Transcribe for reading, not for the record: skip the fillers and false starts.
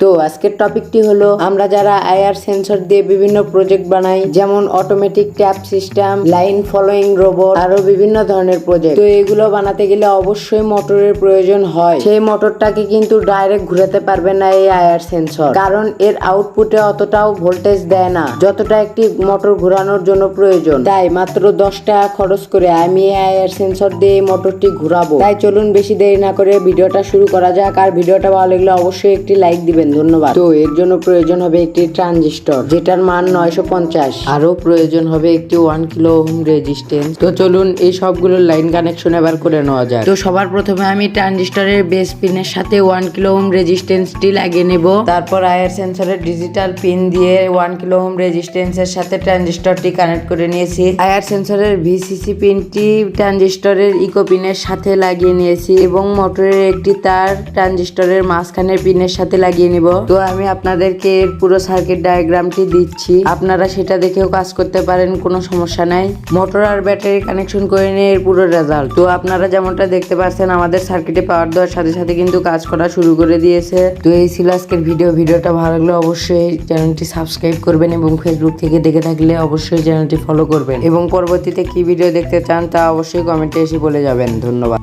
তো আজকের টপিকটি হলো আমরা যারা আইআর সেন্সর দিয়ে বিভিন্ন প্রজেক্ট বানাই, যেমন automatic tap system, line following robot, আরো বিভিন্ন ধরনের প্রজেক্ট। তো এগুলো বানাতে গেলে অবশ্যই মোটরের প্রয়োজন হয়। সেই মোটরটাকে কিন্তু ডাইরেক্ট ঘুরাতে পারবে না এই আইআর সেন্সর, কারণ এর আউটপুটে অতটাও ভোল্টেজ দেয় না যতটা একটি মোটর ঘোরানোর জন্য প্রয়োজন। তাই মাত্র 10 টাকা খরচ করে আমি এই আইআর সেন্সর দিয়ে এই মোটরটি ঘুরাবো। তাই চলুন বেশি দেরি না করে ভিডিওটা শুরু করা যাক। আর ভিডিওটা ভালো লাগলে অবশ্যই একটি লাইক দিবেন, ধন্যবাদ। তো এর জন্য প্রয়োজন হবে একটি ট্রানজিস্টর, যেটার মান 950। আরো প্রয়োজন হবে একটি 1 কিলো ওহম রেজিস্ট্যান্স। তো চলুন এই সবগুলো লাইন কানেকশন এবার করে নেওয়া যাক। তো সবার প্রথমে আমি ট্রানজিস্টরের বেস পিনের সাথে 1 কিলো ওহম রেজিস্ট্যান্সটি লাগিয়ে নেব। তারপর আইআর সেন্সরের ডিজিটাল পিন দিয়ে 1 কিলো ওহম রেজিস্ট্যান্সের সাথে ট্রানজিস্টরটি কানেক্ট করে নিয়েছি। আইআর সেন্সরের ভিসিসি পিনটি ট্রানজিস্টরের ইকো পিনের সাথে লাগিয়ে নিয়েছি এবং মোটরের একটি তার ট্রানজিস্টরের মাঝখানের পিনের সাথে লাগিয়ে নিব। তো আমি আপনাদেরকে এর পুরো সার্কিট ডায়াগ্রামটি দিচ্ছি, আপনারা সেটা দেখেও কাজ করতে পারেন, কোনো সমস্যা নাই। মোটর আর ব্যাটারি কানেকশন করে নিয়ে এর পুরো রেজাল্ট। তো আপনারা যেমনটা দেখতে পাচ্ছেন আমাদের সার্কিটে পাওয়ার দেওয়ার সাথে সাথে কিন্তু কাজ করা শুরু করে দিয়েছে। তো এই ছিল আজকের ভিডিওটা ভালো লাগলে অবশ্যই চ্যানেলটি সাবস্ক্রাইব করবেন এবং ফেসবুক থেকে দেখে থাকলে অবশ্যই চ্যানেলটি ফলো করবেন এবং পরবর্তীতে কি ভিডিও দেখতে চান তা অবশ্যই কমেন্টে এসে বলে যাবেন। ধন্যবাদ।